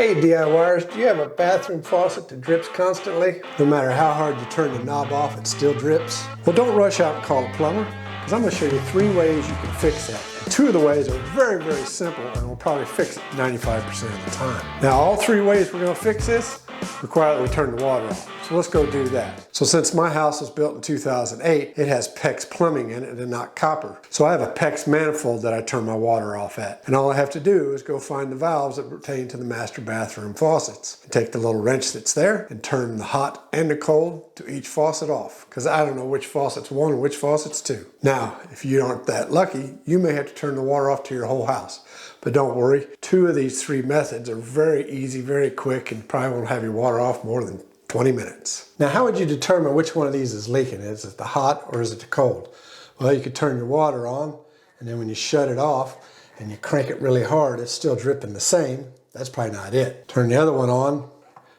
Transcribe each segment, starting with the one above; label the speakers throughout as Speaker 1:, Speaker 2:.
Speaker 1: Hey DIYers, do you have a bathroom faucet that drips constantly? No matter how hard you turn the knob off, it still drips? Well, don't rush out and call a plumber, because I'm going to show you 3 ways you can fix that. And 2 of the ways are very, very simple and will probably fix it 95% of the time. Now, all 3 ways we're going to fix this require that we turn the water off. So let's go do that. So since my house was built in 2008, it has PEX plumbing in it and not copper. So I have a PEX manifold that I turn my water off at. And all I have to do is go find the valves that pertain to the master bathroom faucets. And take the little wrench that's there and turn the hot and the cold to each faucet off. Because I don't know which faucet's 1 and which faucet's 2. Now, if you aren't that lucky, you may have to turn the water off to your whole house. But don't worry, 2 of these 3 methods are very easy, very quick, and probably won't have your water off more than 20 minutes. Now, how would you determine which one of these is leaking? Is it the hot or is it the cold? Well, you could turn your water on, and then when you shut it off and you crank it really hard, it's still dripping the same. That's probably not it. Turn the other one on,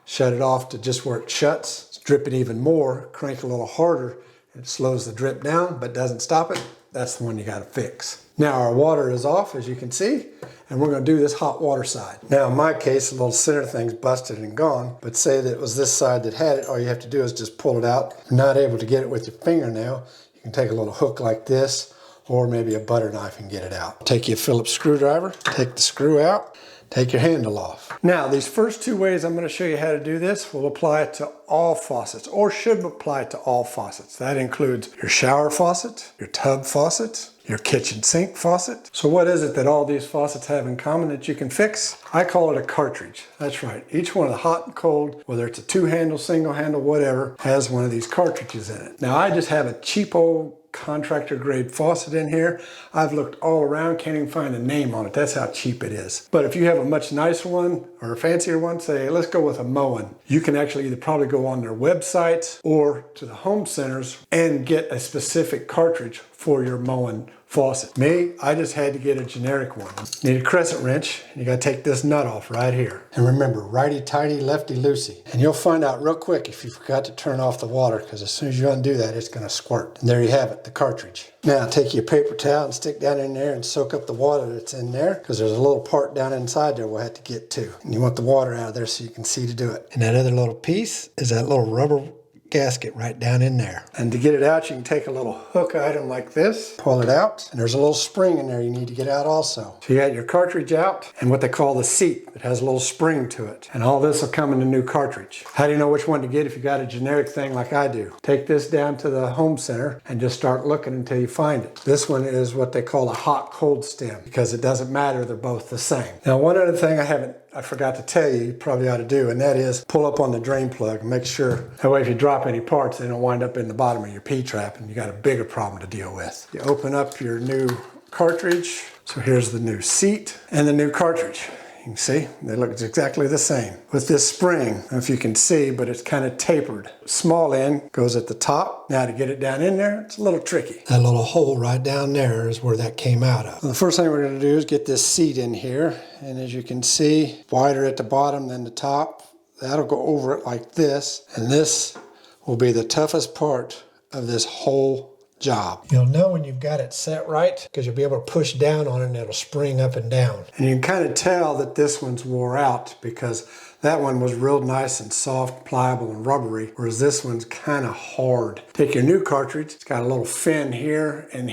Speaker 1: shut it off to just where it shuts. It's dripping even more. Crank a little harder. It slows the drip down, but doesn't stop it. That's the one you got to fix. Now our water is off, as you can see, and we're going to do this hot water side. Now in my case, the little center thing's busted and gone, but say that it was this side that had it, all you have to do is just pull it out. If you're not able to get it with your fingernail, you can take a little hook like this, or maybe a butter knife and get it out. Take your Phillips screwdriver, take the screw out, take your handle off. Now, these first 2 ways I'm going to show you how to do this will apply to all faucets, or should apply to all faucets. That includes your shower faucet, your tub faucet, your kitchen sink faucet. So what is it that all these faucets have in common that you can fix? I call it a cartridge. That's right. Each one of the hot and cold, whether it's a 2-handle, single handle, whatever, has one of these cartridges in it. Now, I just have a cheap old contractor grade faucet in here. I've looked all around, can't even find a name on it. That's how cheap it is. But if you have a much nicer one or a fancier one, say, let's go with a Moen. You can actually either probably go on their website or to the home centers and get a specific cartridge for your Moen faucet. Me, I just had to get a generic one. Need a crescent wrench, and you gotta take this nut off right here. And remember, righty-tighty, lefty-loosey. And you'll find out real quick if you forgot to turn off the water, because as soon as you undo that, it's gonna squirt. And there you have it, the cartridge. Now take your paper towel and stick down in there and soak up the water that's in there, because there's a little part down inside there we'll have to get to. And you want the water out of there so you can see to do it. And that other little piece is that little rubber gasket right down in there. And to get it out, you can take a little hook item like this, pull it out, and there's a little spring in there you need to get out also. So you got your cartridge out and what they call the seat that has a little spring to it. And all this will come in a new cartridge. How do you know which one to get if you got a generic thing like I do? Take this down to the home center and just start looking until you find it. This one is what they call a hot cold stem, because it doesn't matter, they're both the same. Now, one other thing I forgot to tell you, you probably ought to do, and that is pull up on the drain plug and make sure, that way if you drop any parts, they don't wind up in the bottom of your P-trap and you got a bigger problem to deal with. You open up your new cartridge. So here's the new seat and the new cartridge. You can see, they look exactly the same. With this spring, I don't know if you can see, but it's kind of tapered. Small end goes at the top. Now to get it down in there, it's a little tricky. That little hole right down there is where that came out of. So the first thing we're going to do is get this seat in here. And as you can see, wider at the bottom than the top. That'll go over it like this. And this will be the toughest part of this whole job. You'll know when you've got it set right, because you'll be able to push down on it and it'll spring up and down. And you can kind of tell that this one's wore out, because that one was real nice and soft, pliable and rubbery, whereas this one's kind of hard. Take your new cartridge, it's got a little fin here, and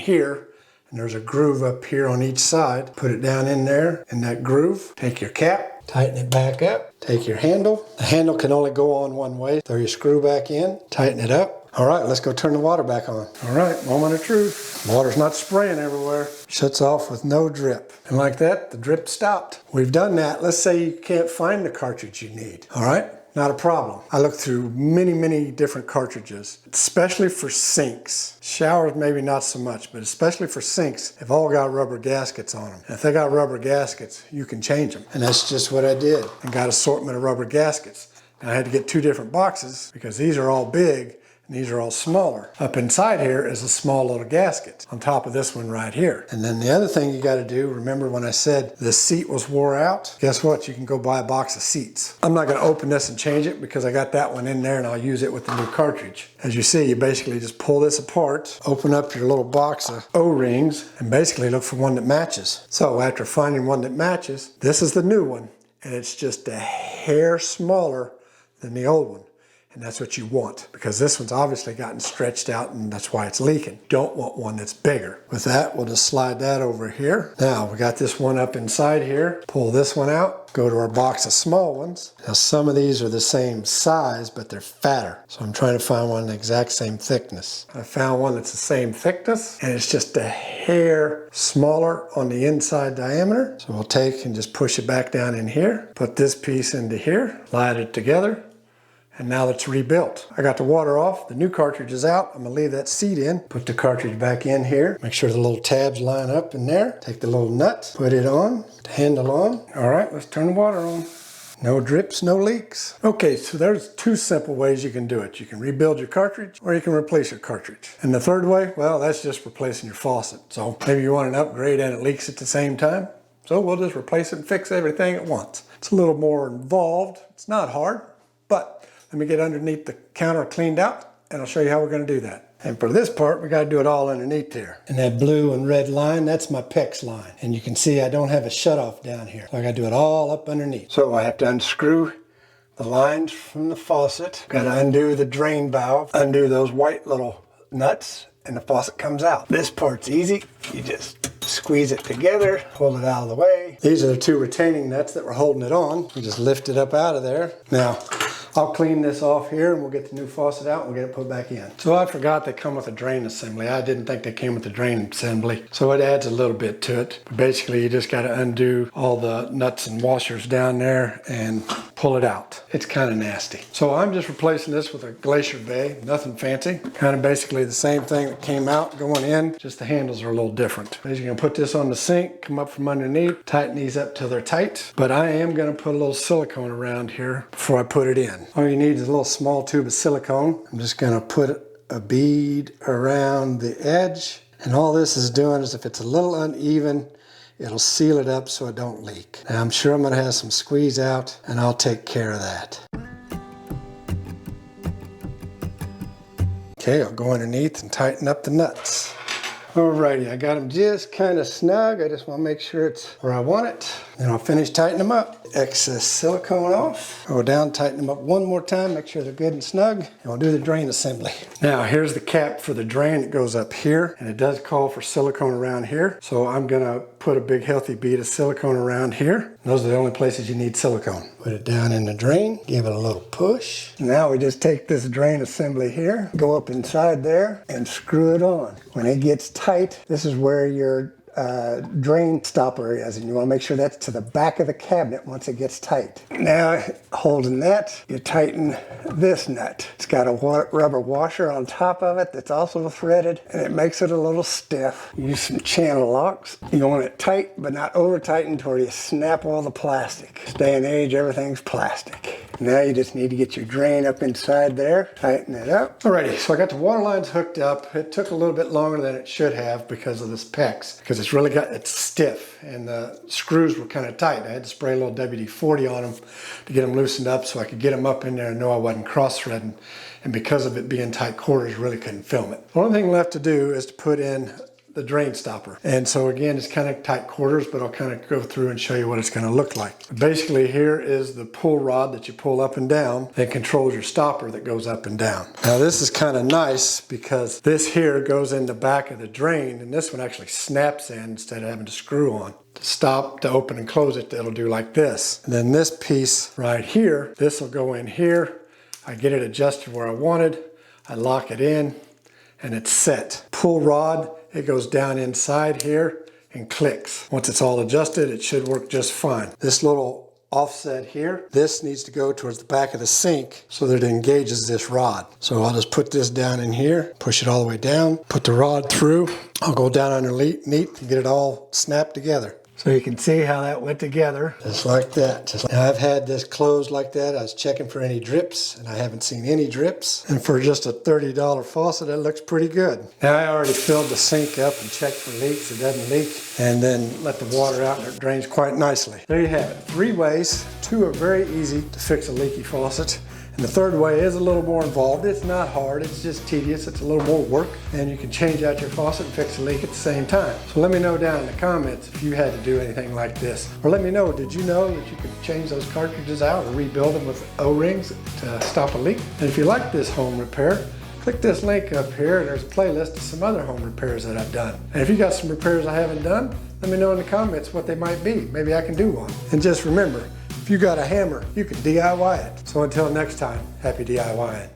Speaker 1: there's a groove up here on each side. Put it down in there, in that groove. Take your cap, tighten it back up. Take your handle. The handle can only go on one way. Throw your screw back in, tighten it up. All right, let's go turn the water back on. All right, moment of truth. Water's not spraying everywhere. Shuts off with no drip. And like that, the drip stopped. We've done that. Let's say you can't find the cartridge you need. All right, not a problem. I looked through many, many different cartridges, especially for sinks. Showers, maybe not so much, but especially for sinks, they've all got rubber gaskets on them. And if they got rubber gaskets, you can change them. And that's just what I did. I got an assortment of rubber gaskets. And I had to get 2 different boxes, because these are all big. These are all smaller. Up inside here is a small little gasket on top of this one right here. And then the other thing you got to do, remember when I said the seat was wore out? Guess what? You can go buy a box of seats. I'm not going to open this and change it, because I got that one in there and I'll use it with the new cartridge. As you see, you basically just pull this apart, open up your little box of O-rings, and basically look for one that matches. So after finding one that matches, this is the new one. and it's just a hair smaller than the old one. And that's what you want, because this one's obviously gotten stretched out and that's why it's leaking. Don't want one that's bigger. With that, we'll just slide that over here. Now we got this one up inside here. Pull this one out, go to our box of small ones. Now some of these are the same size, but they're fatter. So I'm trying to find one the exact same thickness. I found one that's the same thickness, and it's just a hair smaller on the inside diameter. So we'll take and just push it back down in here, put this piece into here, slide it together. And now it's rebuilt. I got the water off, the new cartridge is out. I'm gonna leave that seat in, put the cartridge back in here, make sure the little tabs line up in there, take the little nut, put it on, the handle on. All right, let's turn the water on. No drips, no leaks. Okay, so there's two simple ways you can do it. You can rebuild your cartridge or you can replace your cartridge. And the third way, well, that's just replacing your faucet. So maybe you want an upgrade and it leaks at the same time. So we'll just replace it and fix everything at once. It's a little more involved. It's not hard, but let me get underneath the counter cleaned out and I'll show you how we're gonna do that. And for this part, we gotta do it all underneath there. And that blue and red line, that's my PEX line. And you can see I don't have a shutoff down here. So I gotta do it all up underneath. So I have to unscrew the lines from the faucet. Gotta undo the drain valve, undo those white little nuts, and the faucet comes out. This part's easy. You just squeeze it together, pull it out of the way. These are the two retaining nuts that were holding it on. You just lift it up out of there. Now, I'll clean this off here and we'll get the new faucet out and we'll get it put back in. So I forgot they come with a drain assembly. I didn't think they came with a drain assembly. So it adds a little bit to it. But basically you just got to undo all the nuts and washers down there and pull it out. It's kind of nasty. So I'm just replacing this with a Glacier Bay, nothing fancy. Kind of basically the same thing that came out going in, just the handles are a little different. Basically gonna put this on the sink, come up from underneath, tighten these up till they're tight. But I am gonna put a little silicone around here before I put it in. All you need is a little small tube of silicone. I'm just gonna put a bead around the edge. And all this is doing is if it's a little uneven, it'll seal it up so it don't leak. Now I'm sure I'm gonna have some squeeze out and I'll take care of that. Okay, I'll go underneath and tighten up the nuts. Alrighty, I got them just kind of snug. I just want to make sure it's where I want it. Then I'll finish tightening them up. Excess silicone off. Go down, tighten them up one more time, make sure they're good and snug. And we'll do the drain assembly. Now here's the cap for the drain that goes up here. And it does call for silicone around here. So I'm gonna put a big healthy bead of silicone around here. Those are the only places you need silicone. Put it down in the drain, give it a little push. Now we just take this drain assembly here, go up inside there and screw it on. When it gets tight, this is where your drain stopper is, and you want to make sure that's to the back of the cabinet once it gets tight. Now, holding that, you tighten this nut. It's got a rubber washer on top of it that's also threaded, and it makes it a little stiff. Use some channel locks. You want it tight, but not over tightened to where you snap all the plastic. This day and age, everything's plastic. Now you just need to get your drain up inside there, tighten it up. Alrighty, so I got the water lines hooked up. It took a little bit longer than it should have because of this PEX, because it's stiff and the screws were kind of tight. I had to spray a little WD-40 on them to get them loosened up so I could get them up in there and know I wasn't cross-threading. And because of it being tight quarters, really couldn't film it. The only thing left to do is to put in the drain stopper. And so again, it's kind of tight quarters, but I'll kind of go through and show you what it's going to look like. Basically, here is the pull rod that you pull up and down that controls your stopper that goes up and down. Now this is kind of nice because this here goes in the back of the drain, and this one actually snaps in instead of having to screw on. To stop, to open and close it, it'll do like this. And then this piece right here, this will go in here. I get it adjusted where I wanted. I lock it in and it's set. Pull rod, it goes down inside here and clicks. Once it's all adjusted, it should work just fine. This little offset here, this needs to go towards the back of the sink so that it engages this rod. So I'll just put this down in here, push it all the way down, put the rod through. I'll go down underneath and get it all snapped together. So you can see how that went together. Just like that. Now I've had this closed like that. I was checking for any drips and I haven't seen any drips. And for just a $30 faucet, it looks pretty good. Now I already filled the sink up and checked for leaks. It doesn't leak. And then let the water out and it drains quite nicely. There you have it. 3 ways. 2 are very easy to fix a leaky faucet. And And the third way is a little more involved. It's not hard, it's just tedious, it's a little more work, and you can change out your faucet and fix a leak at the same time. So let me know down in the comments if you had to do anything like this. Or let me know, did you know that you could change those cartridges out or rebuild them with O-rings to stop a leak? And if you like this home repair, click this link up here and there's a playlist of some other home repairs that I've done. And if you got some repairs I haven't done, let me know in the comments what they might be. Maybe I can do one. And just remember, if you got a hammer, you can DIY it. So until next time, happy DIYing.